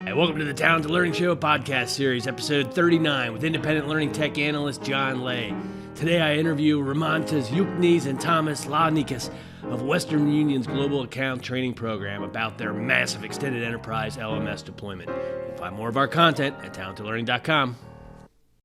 And welcome to the Tomas and Learning Show podcast series, episode 39, with independent learning tech analyst John Lay. Today I interview Rimantas, Juknys, and Tomas Lionikas of Western Union's Global Account Training Program about their massive extended enterprise LMS deployment. You'll find more of our content at talentedlearning.com.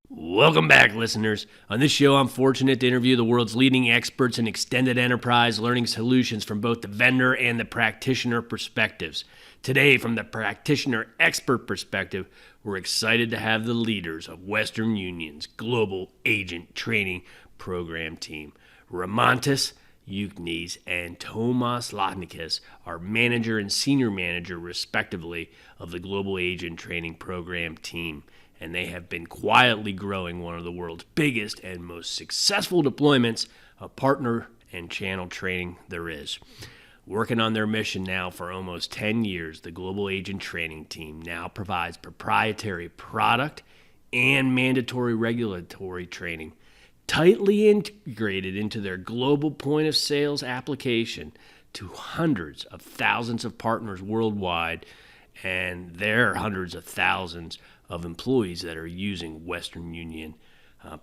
Welcome back, listeners. On this show, I'm fortunate to interview the world's leading experts in extended enterprise learning solutions from both the vendor and the practitioner perspectives. Today, from the practitioner expert perspective, we're excited to have the leaders of Western Union's Global Agent Training Program team. Rimantas, Juknys, and Tomas Lionikas are manager and senior manager, respectively, of the Global Agent Training Program team. And they have been quietly growing one of the world's biggest and most successful deployments of partner and channel training there is. Working on their mission now for almost 10 years, the Global Agent Training Team now provides proprietary product and mandatory regulatory training tightly integrated into their global point of sales application to hundreds of thousands of partners worldwide, and there are hundreds of thousands of employees that are using Western Union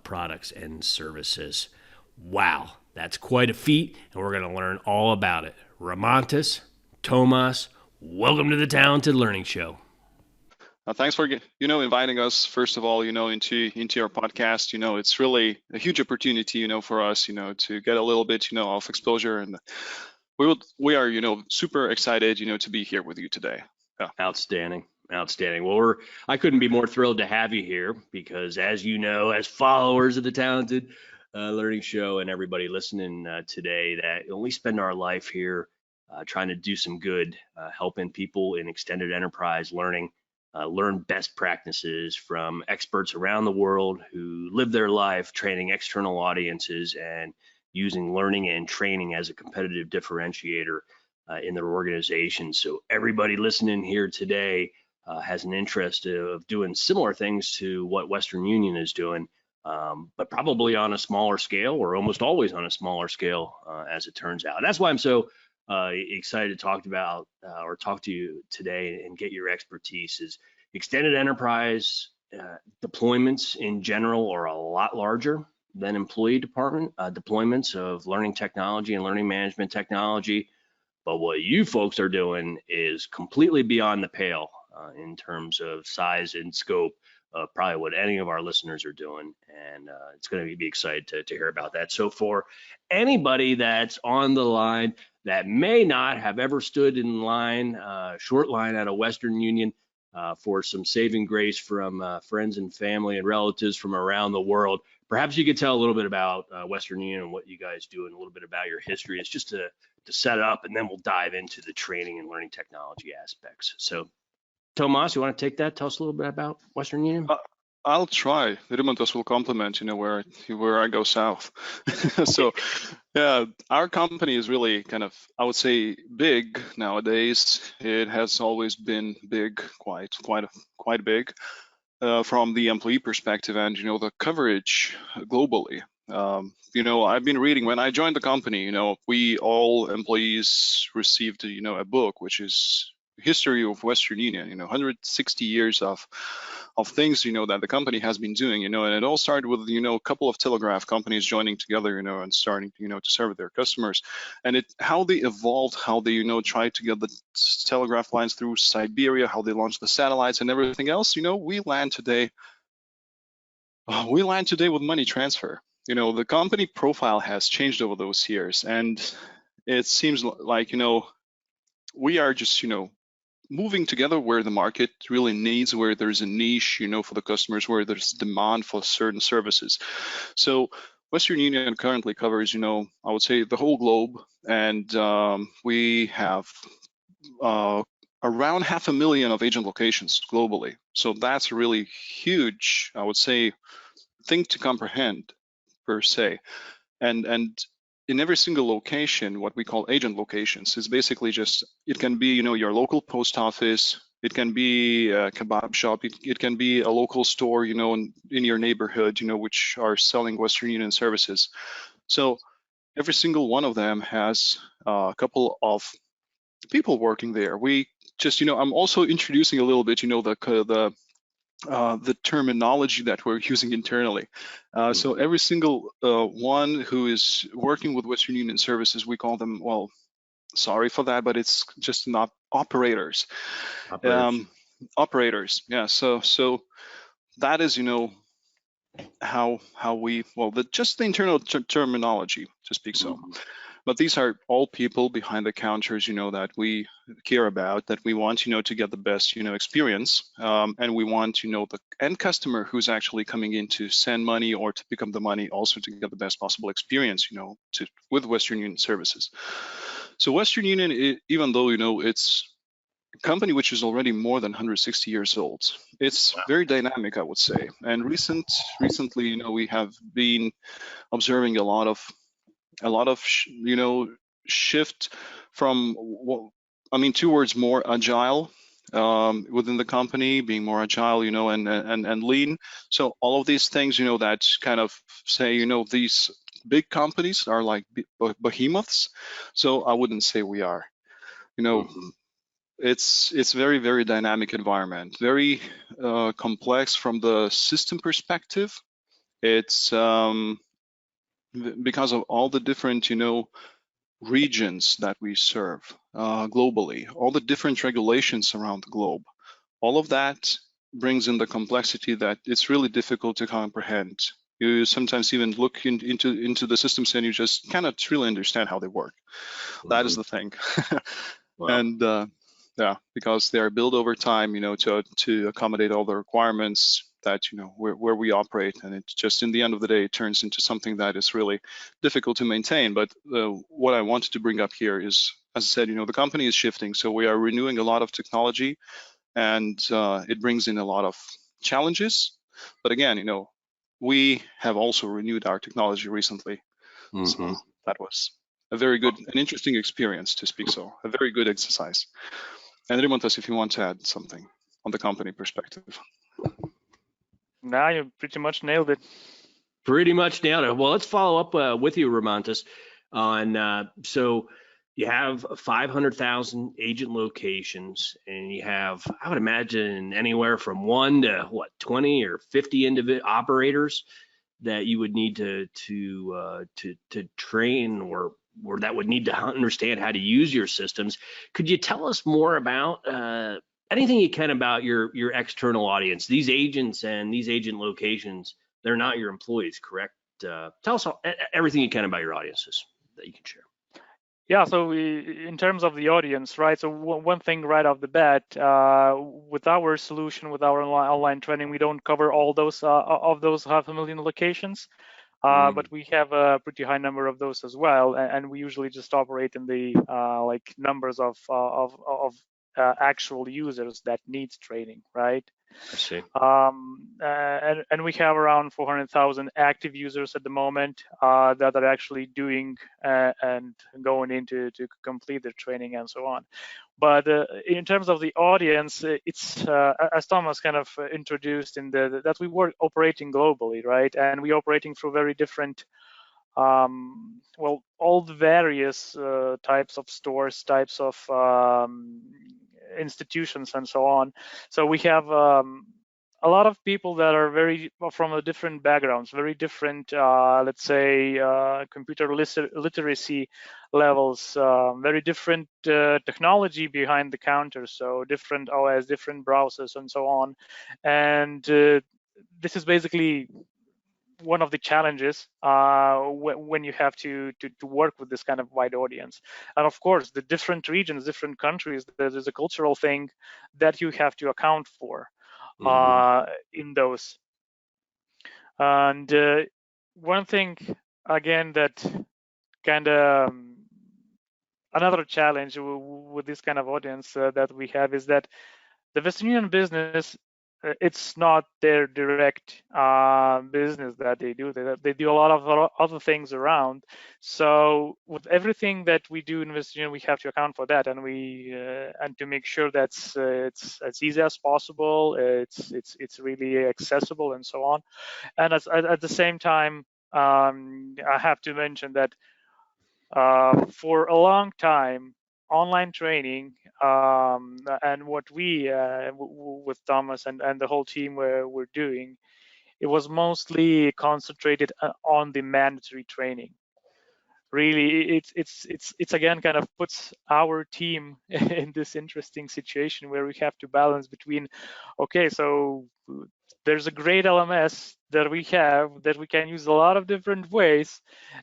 products and services. Wow, that's quite a feat, and we're going to learn all about it. Rimantas, Tomas, welcome to the Talented Learning Show. Thanks for inviting us. First of all, into your podcast. It's really a huge opportunity, for us, to get a little bit, of exposure, and we are, super excited, to be here with you today. Yeah. Outstanding. Well, I couldn't be more thrilled to have you here because, as you know, as followers of the Talented Learning Show and everybody listening today, that we spend our life here trying to do some good, helping people in extended enterprise learning, learn best practices from experts around the world who live their life training external audiences and using learning and training as a competitive differentiator in their organization. So everybody listening here today has an interest of doing similar things to what Western Union is doing, but probably on a smaller scale, or almost always on a smaller scale, as it turns out. And that's why I'm so excited to talk to you today and get your expertise. Is extended enterprise deployments in general are a lot larger than employee department deployments of learning technology and learning management technology. But what you folks are doing is completely beyond the pale in terms of size and scope of probably what any of our listeners are doing. And it's going to be excited to hear about that. So for anybody that's on the line that may not have ever stood in line, short line at a Western Union for some saving grace from friends and family and relatives from around the world, perhaps you could tell a little bit about Western Union and what you guys do and a little bit about your history. It's just to set up, and then we'll dive into the training and learning technology aspects. So, Tomas, you want to take that? Tell us a little bit about Western Union. I'll try. Rimantas will complement, where I go south. So, yeah, our company is really kind of, I would say, big nowadays. It has always been big, quite big, from the employee perspective, and the coverage globally. I've been reading when I joined the company. We all employees received, a book which is history of Western Union. 160 years of things, that the company has been doing. And it all started with, a couple of telegraph companies joining together, and starting, to serve their customers. And how they evolved, how they, tried to get the telegraph lines through Siberia, how they launched the satellites and everything else. We land today with money transfer. The company profile has changed over those years, and it seems like, we are just, moving together where the market really needs, where there's a niche, for the customers, where there's demand for certain services. So Western Union currently covers, I would say, the whole globe, and we have around 500,000 of agent locations globally. So that's a really huge, I would say, thing to comprehend per se. And in every single location, what we call agent locations, is basically just, it can be, your local post office, it can be a kebab shop, it can be a local store, in your neighborhood, which are selling Western Union services. So every single one of them has a couple of people working there. We just, I'm also introducing a little bit, the terminology that we're using internally. So every single one who is working with Western Union services, we call them, well, sorry for that, but it's just not operators. Operators, yeah. So that is, how we, well, just the internal terminology, to speak so. But these are all people behind the counters, that we care about, that we want, to get the best, experience. And we want, the end customer who's actually coming in to send money or to pick up the money also to get the best possible experience, with Western Union services. So Western Union, even though, it's a company which is already more than 160 years old, it's very dynamic, I would say. And recently, we have been observing a lot of shift from towards more agile, within the company, being more agile, and lean. So all of these things, that kind of say, these big companies are like behemoths. So I wouldn't say we are. It's very, very dynamic environment, very complex from the system perspective. It's because of all the different, regions that we serve globally, all the different regulations around the globe. All of that brings in the complexity that it's really difficult to comprehend. You sometimes even look into the systems and you just cannot really understand how they work. That is the thing. And yeah, because they are built over time, to accommodate all the requirements that, where we operate. And it's just, in the end of the day, it turns into something that is really difficult to maintain. But what I wanted to bring up here is, as I said, the company is shifting. So we are renewing a lot of technology, and it brings in a lot of challenges. But again, we have also renewed our technology recently. So that was a very good and interesting experience, to speak so, a very good exercise. And Rimantas, if you want to add something on the company perspective. Nah, you pretty much nailed it. Pretty much nailed it. Well, let's follow up with you, Rimantas, on so you have 500,000 agent locations, and you have, I would imagine, anywhere from 1 to 20 or 50 operators that you would need to train, or that would need to understand how to use your systems. Could you tell us more about anything you can about your external audience? These agents and these agent locations, they're not your employees, correct? Tell us everything you can about your audiences that you can share. Yeah, so in terms of the audience, right? So one thing right off the bat, with our solution, with our online training, we don't cover all those of those 500,000 locations, but we have a pretty high number of those as well, and we usually just operate in the like numbers of actual users that needs training, right? I see. And we have around 400,000 active users at the moment that are actually doing and going into to complete their training and so on. But in terms of the audience, it's as Thomas kind of introduced in that we were operating globally, right? And we operating through very different, well, all the various types of stores, types of institutions and so on. So we have a lot of people that are very from different backgrounds, very different, let's say, computer literacy levels, very different technology behind the counter, so different OS, different browsers, and so on. And this is basically one of the challenges when you have to work with this kind of wide audience. And of course, the different regions, different countries, there's a cultural thing that you have to account for in those. And one thing, again, that kind of another challenge with this kind of audience that we have is that the Western Union business, it's not their direct business that they do. They do a lot of other things around. So with everything that we do in Western Union, we have to account for that, and we and to make sure that's it's as easy as possible. It's really accessible and so on. And at the same time, I have to mention that for a long time, online training, and what we with Thomas and the whole team we're doing, it was mostly concentrated on the mandatory training. Really, it's again kind of puts our team in this interesting situation where we have to balance between, okay, so there's a great LMS that we have that we can use a lot of different ways,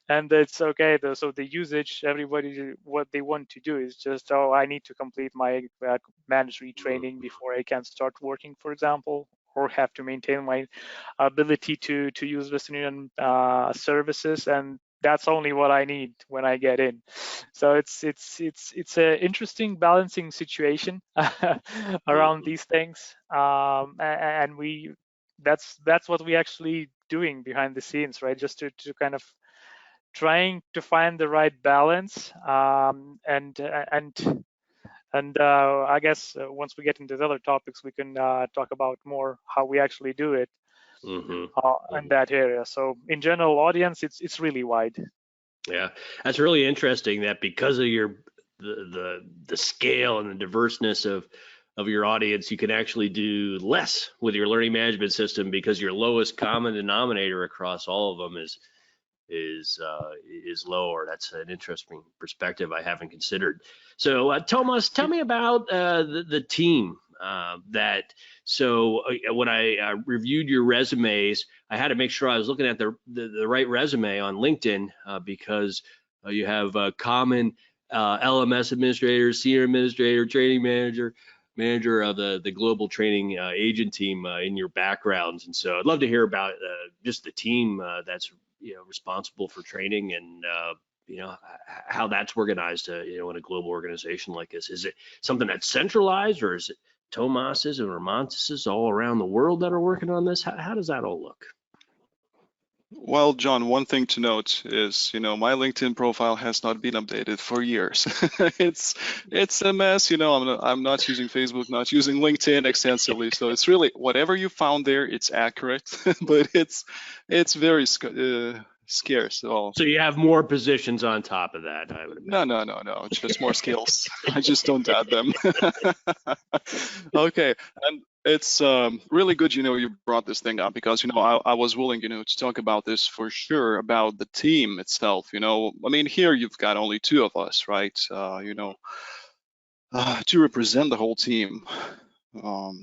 and that's okay. So the usage, everybody, what they want to do is just, oh, I need to complete my mandatory training before I can start working, for example, or have to maintain my ability to use Lithuanian services, and that's only what I need when I get in. So it's an interesting balancing situation around these things, and that's what we actually doing behind the scenes, right? Just to kind of trying to find the right balance, and I guess once we get into the other topics, we can talk about more how we actually do it in that area. So in general audience, it's really wide. Yeah, that's really interesting that because of the scale and the diverseness of your audience, you can actually do less with your learning management system because your lowest common denominator across all of them is lower. That's an interesting perspective I haven't considered. So Tomas, tell me about the team when I reviewed your resumes, I had to make sure I was looking at the right resume on LinkedIn because you have common LMS administrator, senior administrator, training manager of the global training agent team in your backgrounds. And so I'd love to hear about just the team that's responsible for training and how that's organized in a global organization like this. Is it something that's centralized, or is it Tomases and Rimantases all around the world that are working on this? How does that all look? Well, John, one thing to note is, my LinkedIn profile has not been updated for years. it's a mess. I'm not using Facebook, not using LinkedIn extensively. So it's really whatever you found there, it's accurate, but it's very scarce. So you have more positions on top of that, I would imagine. No. It's just more skills. I just don't add them. Okay, and it's really good, you brought this thing up because, I was willing, to talk about this for sure, about the team itself. I mean, here you've got only two of us, right? To represent the whole team.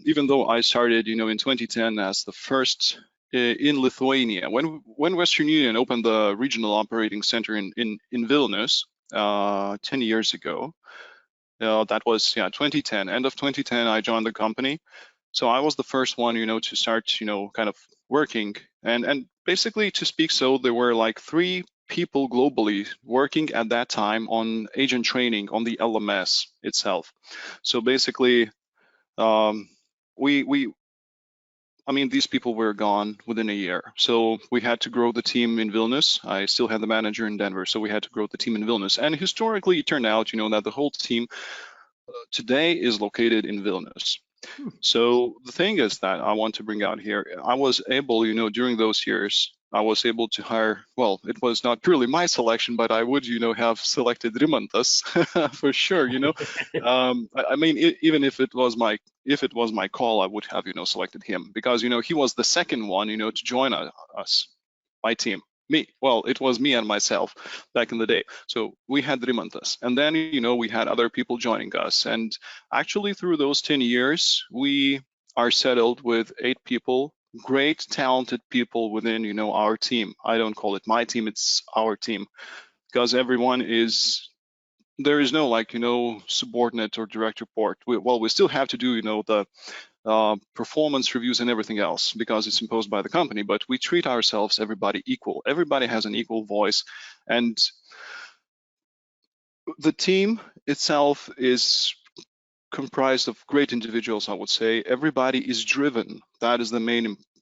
Even though I started, in 2010 as the first in Lithuania, when Western Union opened the regional operating center in Vilnius 10 years ago. That was 2010. End of 2010, I joined the company. So I was the first one, to start, kind of working and basically to speak. So there were like 3 people globally working at that time on agent training on the LMS itself. So basically, these people were gone within a year. So we had to grow the team in Vilnius. I still had the manager in Denver, so we had to grow the team in Vilnius. And historically, it turned out, that the whole team today is located in Vilnius. So the thing is that I want to bring out here, I was able, during those years, I was able to hire, well, it was not purely my selection, but I would, have selected Rimantas for sure, even if it was my call, I would have, selected him because, he was the second one, to join us, my team. It was me and myself back in the day. So we had Rimantas, and then, we had other people joining us. And actually through those 10 years, we are settled with 8 people, great, talented people within, our team. I don't call it my team, it's our team, because everyone there is no, subordinate or direct report. We still have to do, the performance reviews and everything else because it's imposed by the company, but we treat everybody equal. Everybody has an equal voice, and the team itself is comprised of great individuals, I would say. Everybody is driven. That is the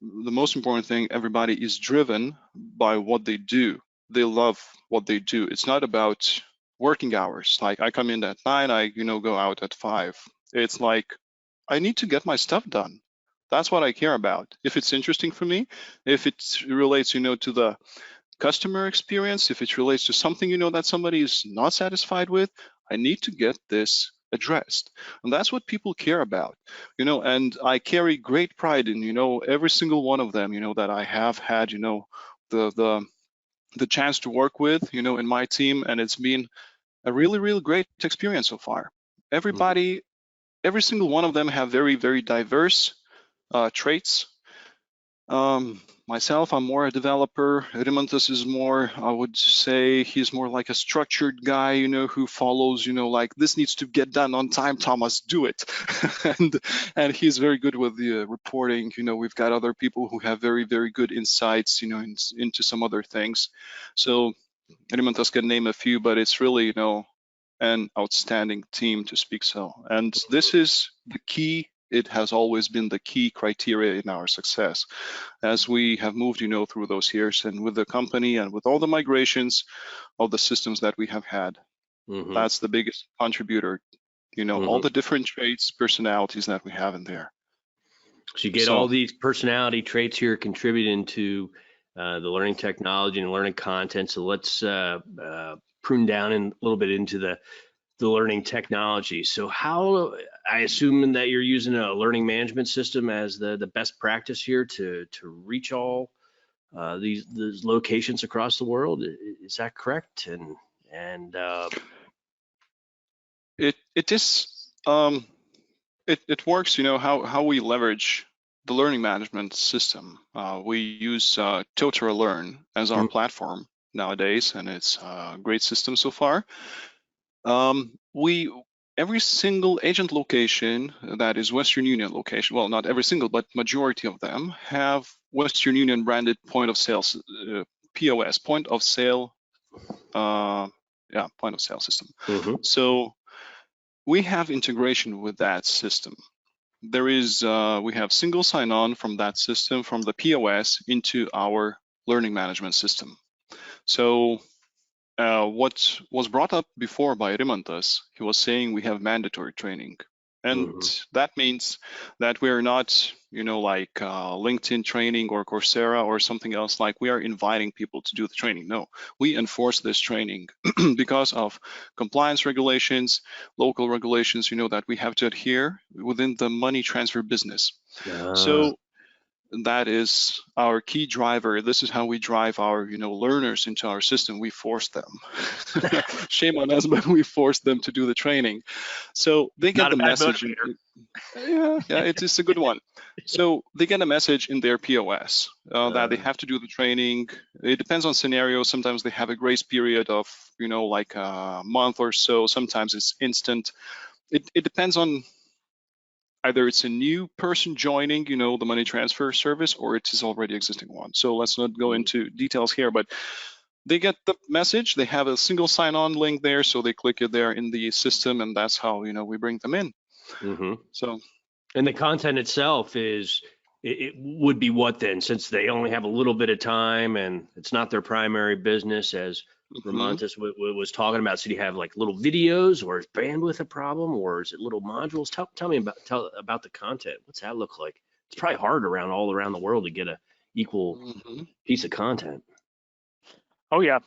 most important thing. Everybody is driven by what they do. They love what they do. It's not about working hours. Like I come in at 9, I go out at 5. It's like I need to get my stuff done. That's what I care about. If it's interesting for me, if it relates, to the customer experience, if it relates to something, that somebody is not satisfied with, I need to get this addressed. And that's what people care about, and I carry great pride in, every single one of them, that I have had, the chance to work with, in my team. And it's been a really, really great experience so far. Everybody, every single one of them have very, very diverse traits. Myself, I'm more a developer. Rimantas is more, I would say, he's more like a structured guy, who follows, like this needs to get done on time, Thomas, do it. and he's very good with the reporting. We've got other people who have very, very good insights, into some other things. So Rimantas can name a few, but it's really, an outstanding team to speak so. And this is the key. It has always been the key criteria in our success as we have moved, through those years, and with the company and with all the migrations of the systems that we have had. That's the biggest contributor, all the different traits, personalities that we have in there. So you get all these personality traits here contributing to the learning technology and learning content. So let's prune down a little bit into the learning technology. So how, I assume that you're using a learning management system as the best practice here to reach all these locations across the world. Is that correct? And it is it works. How we leverage the learning management system. We use TotalLearn as our platform nowadays, and it's a great system so far. Every single agent location that is Western Union location, well, not every single, but majority of them have Western Union branded point of sale, POS, point of sale, point of sale system. So we have integration with that system. There is, we have single sign-on from that system, from the POS into our learning management system. So what was brought up before by Rimantas, he was saying we have mandatory training. And that means that we're not, like LinkedIn training or Coursera or something else, like we are inviting people to do the training. No, we enforce this training because of compliance regulations, local regulations, that we have to adhere within the money transfer business. So that is our key driver. This is how we drive our, learners into our system. We force them. Shame on us, but we force them to do the training. So they get the message. Yeah, it is a good one. So they get a message in their POS that they have to do the training. It depends on scenario. Sometimes they have a grace period of, like a month or so. Sometimes it's instant. It depends on either it's a new person joining, the money transfer service, or it is already existing one. So let's not go into details here, but they get the message. They have a single sign-on link there, so they click it there in the system, and that's how we bring them in. So, and the content itself is, it would be what then, since they only have a little bit of time and it's not their primary business, as Rimantas was talking about. So do you have like little videos, or is bandwidth a problem, or is it little modules? Tell me about the content. What's that look like? It's probably hard all around the world to get a equal piece of content. Oh yeah.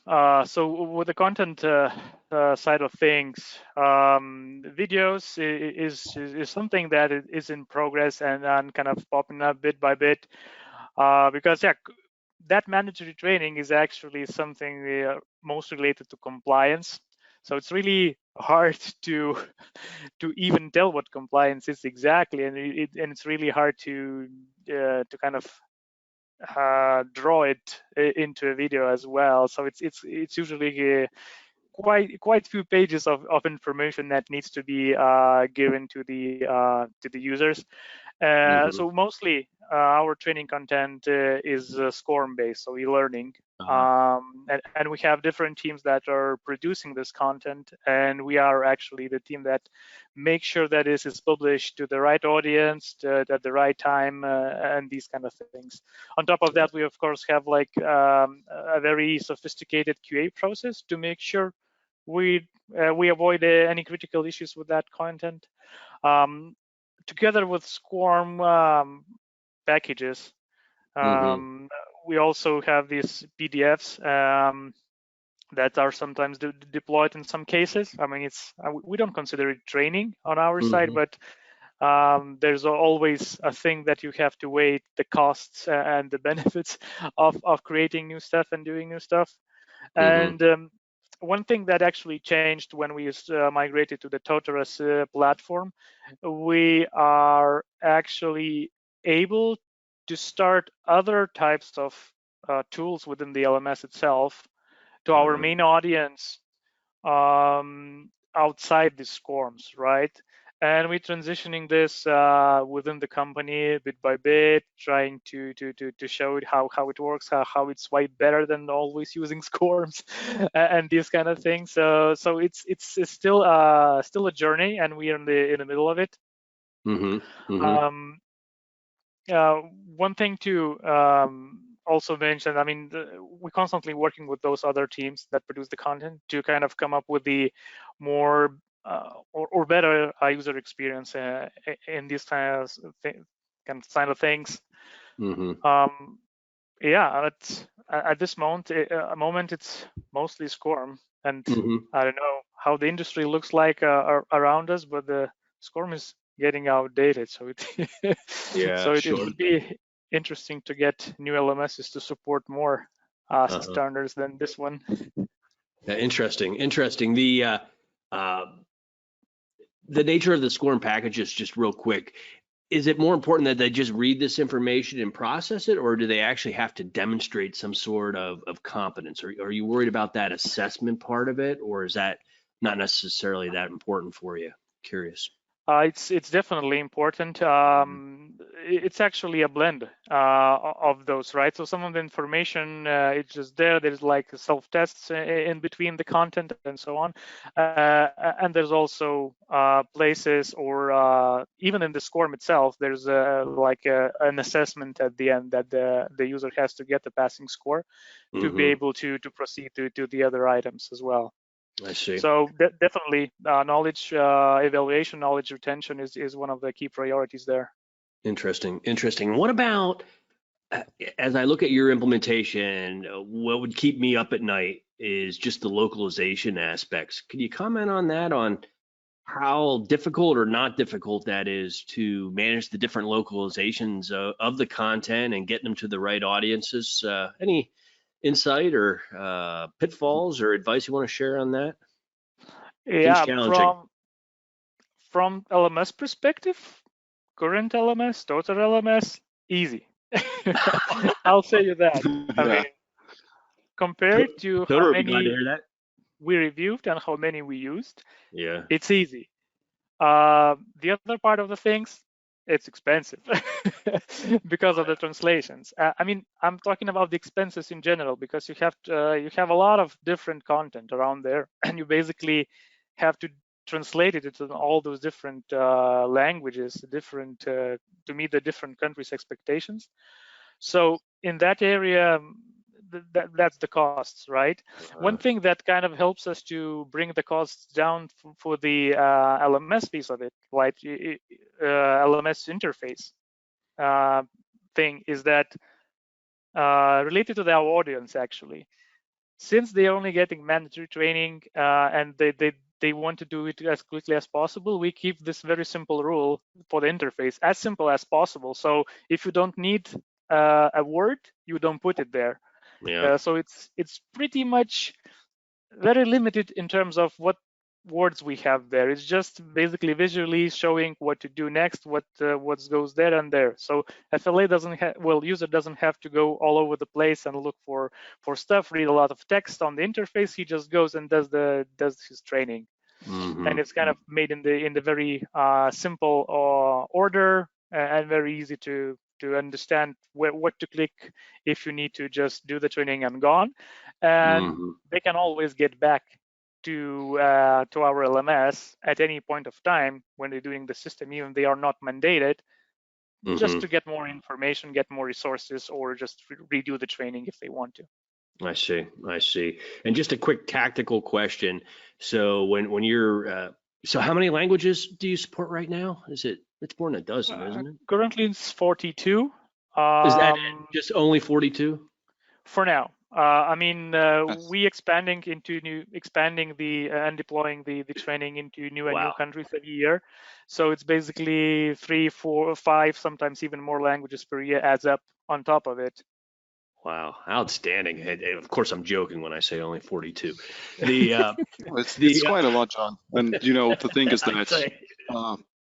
So with the content side of things, videos is something that is in progress and kind of popping up bit by bit, because that mandatory training is actually something most related to compliance. So it's really hard to even tell what compliance is exactly, and it's really hard to kind of draw it into a video as well. So it's usually quite few pages of information that needs to be given to the users. So mostly our training content is SCORM based, so eLearning. And we have different teams that are producing this content, and we are actually the team that makes sure that this is published to the right audience at the right time, and these kind of things. On top of that, we of course have like a very sophisticated QA process to make sure we avoid any critical issues with that content. Together with SCORM packages, we also have these PDFs that are sometimes deployed in some cases. I mean, we don't consider it training on our side, but there's always a thing that you have to weigh the costs and the benefits of creating new stuff and doing new stuff. And one thing that actually changed when we migrated to the Totaras platform, we are actually able to start other types of tools within the LMS itself to our main audience outside the SCORMs, right? And we're transitioning this within the company bit by bit, trying to show it how it works, how it's way better than always using SCORMs and these kind of things. So it's still a journey, and we are in the middle of it. One thing to also mention, I mean, we're constantly working with those other teams that produce the content to kind of come up with the more or better user experience in these kind of things. Yeah, at this moment it's mostly SCORM, and I don't know how the industry looks like around us, but the SCORM is getting outdated, so it would be interesting to get new LMSs to support more standards than this one. Yeah, interesting. The nature of the SCORM packages, just real quick, is it more important that they just read this information and process it, or do they actually have to demonstrate some sort of competence? Are you worried about that assessment part of it, or is that not necessarily that important for you? Curious. It's definitely important. It's actually a blend of those, right? So some of the information it's just there. There's like self-tests in between the content and so on, and there's also places, or even in the SCORM itself, there's an assessment at the end that the user has to get the passing score to be able to proceed to the other items as well. I see. So definitely knowledge evaluation, knowledge retention is one of the key priorities there. Interesting. What about, as I look at your implementation, what would keep me up at night is just the localization aspects. Can you comment on that, on how difficult or not difficult that is to manage the different localizations of the content and get them to the right audiences? Any insight or pitfalls or advice you want to share on that? Yeah, from LMS perspective, current LMS, total LMS, easy. I'll say you that. I mean, compared to how many we reviewed and how many we used, it's easy. The other part of the things, it's expensive because of the translations. I mean, I'm talking about the expenses in general, because you have a lot of different content around there, and you basically have to translate it into all those different languages, to meet the different countries' expectations. So in that area, that's the costs, right? One thing that kind of helps us to bring the costs down for the LMS piece of it, like LMS interface thing, is that related to our audience, actually. Since they're only getting mandatory training and they want to do it as quickly as possible, we keep this very simple rule for the interface, as simple as possible. So if you don't need a word, you don't put it there. So it's pretty much very limited in terms of what words we have there. It's just basically visually showing what to do next, what goes there and there. So FLA user doesn't have to go all over the place and look for stuff, read a lot of text on the interface. He just goes and does his training. And it's kind of made in the very simple order and very easy to understand what to click if you need to just do the training and gone. And they can always get back to our LMS at any point of time when they're doing the system, even they are not mandated, just to get more information, get more resources, or just redo the training if they want to. I see. And just a quick tactical question. So when you're, so how many languages do you support right now? It's more than a dozen, isn't it? Currently it's 42. Is that just only 42? For now. I mean, Yes. we expanding and deploying the training into new and new Wow. countries every year. So it's basically 3, 4, 5, sometimes even more languages per year adds up on top of it. Wow, outstanding. And of course, I'm joking when I say only 42. The It's quite a lot, John. And the thing is I'd that say,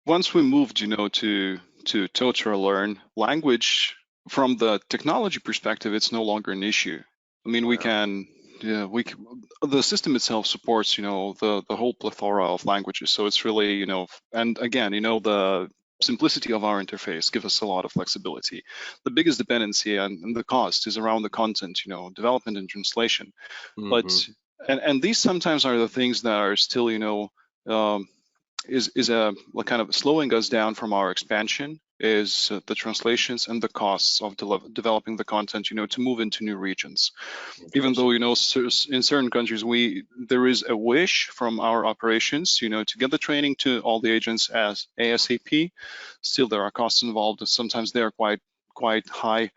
once we moved, to Total Learn language from the technology perspective, it's no longer an issue. I mean, the system itself supports, the whole plethora of languages. So it's really, and again, the simplicity of our interface gives us a lot of flexibility. The biggest dependency and the cost is around the content, development and translation. But and these sometimes are the things that are still, is a kind of slowing us down from our expansion, is the translations and the costs of developing the content, to move into new regions. Even though, in certain countries there is a wish from our operations, to get the training to all the agents as ASAP, still there are costs involved. Sometimes they are quite high.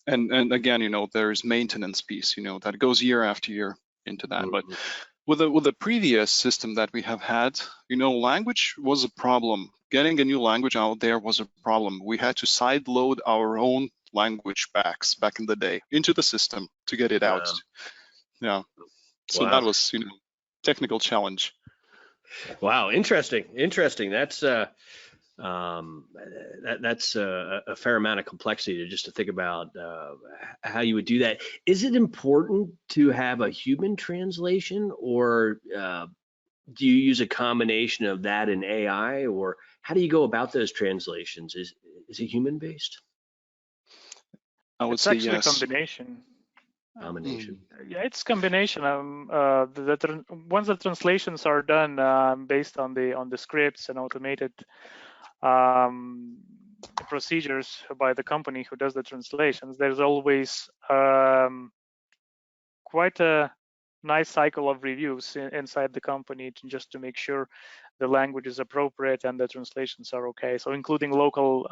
And again, there is maintenance piece, that goes year after year into that. But with the previous system that we have had, language was a problem. Getting a new language out there was a problem. We had to side load our own language packs back in the day into the system to get it out. Yeah. So that was, technical challenge. Wow, interesting. That's that's a fair amount of complexity just to think about how you would do that. Is it important to have a human translation, or do you use a combination of that and AI, or how do you go about those translations? Is it human based? I would It's say actually yes. Combination. Yeah, it's combination. Once the translations are done based on the scripts and automated procedures by the company who does the translations, there's always quite a nice cycle of reviews inside the company just to make sure the language is appropriate and the translations are okay. So including local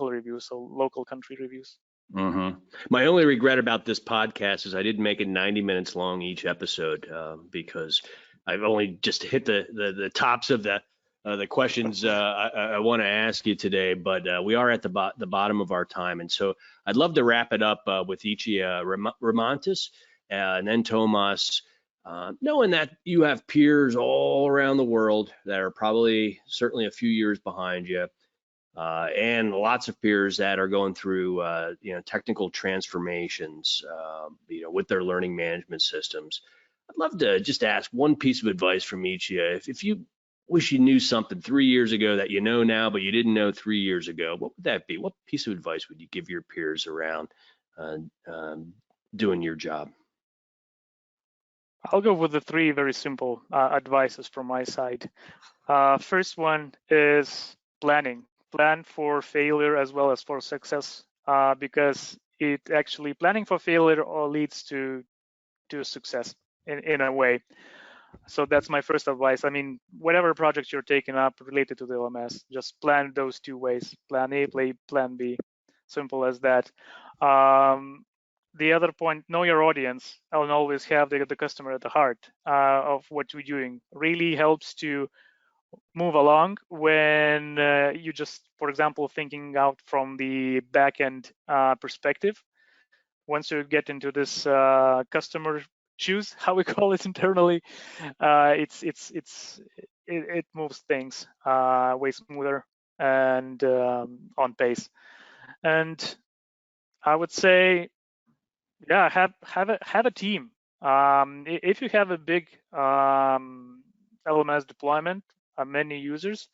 reviews, so local country reviews. My only regret about this podcast is I didn't make it 90 minutes long each episode because I've only just hit the tops of the questions I want to ask you today. But we are at the bottom of our time, and so I'd love to wrap it up with each Rimantas and then Tomas. Knowing that you have peers all around the world that are probably certainly a few years behind you. And lots of peers that are going through, technical transformations, with their learning management systems. I'd love to just ask one piece of advice from each of you. If you wish you knew something 3 years ago that you know now, but you didn't know 3 years ago, what would that be? What piece of advice would you give your peers around doing your job? I'll go with the 3 very simple advices from my side. First one is planning. Plan for failure as well as for success, because it actually planning for failure leads to success in a way. So that's my first advice. I mean, whatever project you're taking up related to the LMS, just plan those 2 ways: plan A, plan B. Simple as that. The other point, know your audience and always have the customer at the heart of what you're doing. Really helps to move along when you just, for example, thinking out from the backend perspective. Once you get into this customer shoes, how we call it internally, it moves things way smoother and on pace. And I would say, yeah, have a team. If you have a big LMS deployment, many users,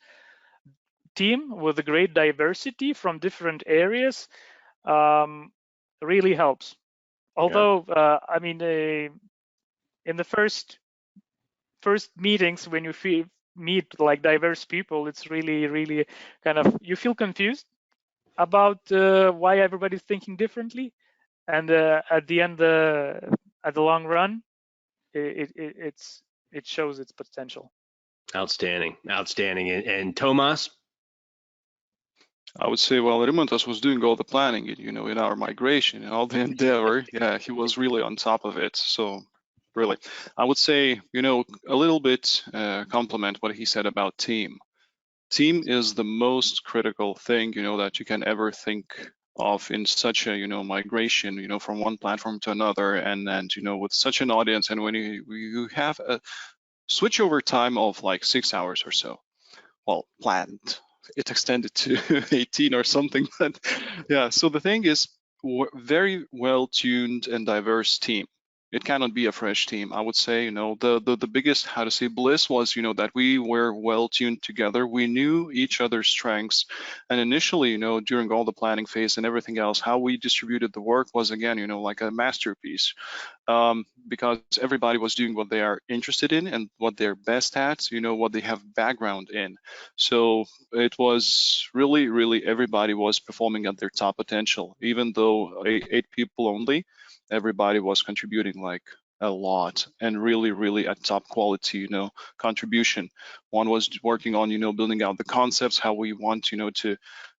team with a great diversity from different areas really helps. Although, I mean, in the first meetings when you meet like diverse people, it's really kind of, you feel confused about why everybody's thinking differently, and at the end, at the long run, it shows its potential. Outstanding. And Tomas? I would say, well, Rimantas was doing all the planning, in our migration and all the endeavor. Yeah, he was really on top of it. So really, I would say, a little bit compliment what he said about team. Team is the most critical thing, that you can ever think of in such a, migration, from one platform to another, and with such an audience, and when you have a switchover time of like 6 hours or so, well, planned. It extended to 18 or something, but yeah. So the thing is, very well tuned and diverse team. It cannot be a fresh team. I would say, the biggest, how to say, bliss was, that we were well tuned together. We knew each other's strengths, and initially, during all the planning phase and everything else, how we distributed the work was again, like a masterpiece. Because everybody was doing what they are interested in and what they're best at, what they have background in. So it was really, really everybody was performing at their top potential, even though 8 people only, everybody was contributing like a lot and really, really at top quality, contribution. One was working on, building out the concepts, how we want, to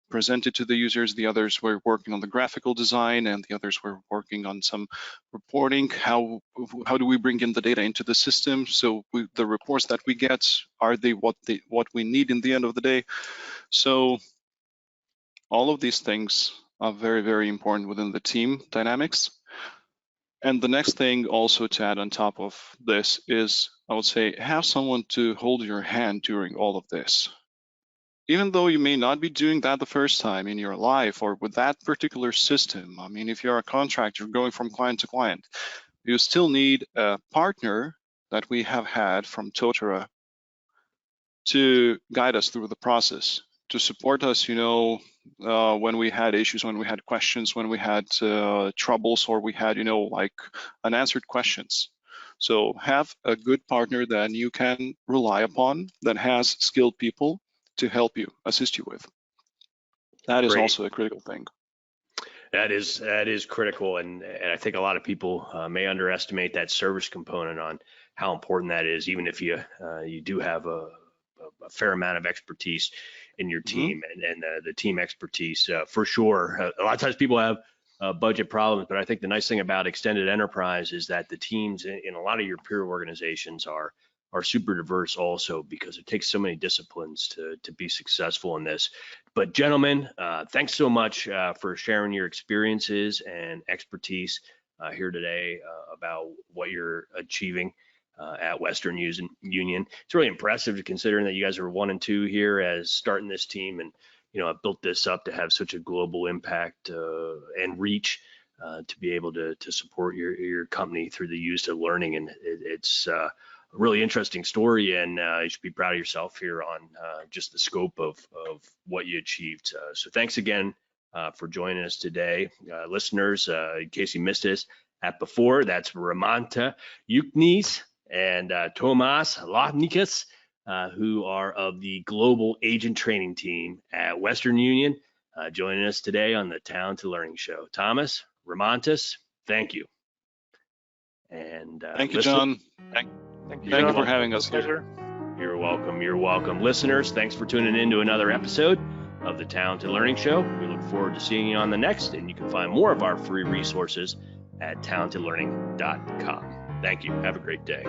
present it to the users. The others were working on the graphical design, and the others were working on some reporting. How do we bring in the data into the system? So the reports that we get, are they what we need in the end of the day? So all of these things are very, very important within the team dynamics. And the next thing also to add on top of this is, I would say, have someone to hold your hand during all of this. Even though you may not be doing that the first time in your life or with that particular system, I mean, if you're a contractor going from client to client, you still need a partner that we have had from Totara to guide us through the process, to support us, when we had issues, when we had questions, when we had troubles, or we had, like unanswered questions. So have a good partner that you can rely upon, that has skilled people to help you, assist you with. That is also a critical thing. That is critical, and I think a lot of people may underestimate that service component on how important that is, even if you do have a fair amount of expertise in your team, and the team expertise for sure. A lot of times people have budget problems, but I think the nice thing about extended enterprise is that the teams in a lot of your peer organizations are super diverse also, because it takes so many disciplines to be successful in this. But gentlemen, thanks so much for sharing your experiences and expertise here today about what you're achieving at Western Union. It's really impressive, considering that you guys are 1 and 2 here as starting this team, and I've built this up to have such a global impact and reach to be able to support your company through the use of learning. And it's a really interesting story, and you should be proud of yourself here on just the scope of what you achieved. So thanks again for joining us today. Listeners, in case you missed this at before, that's Rimantas, Juknys, and Tomas and Lionikas, who are of the global agent training team at Western Union, joining us today on the Talented Learning Show. Tomas, Rimantas, thank you. And thank you, John. Thank you for having us here. You're welcome. You're welcome. Listeners, thanks for tuning in to another episode of the Talented Learning Show. We look forward to seeing you on the next, and you can find more of our free resources at talentedlearning.com. Thank you. Have a great day.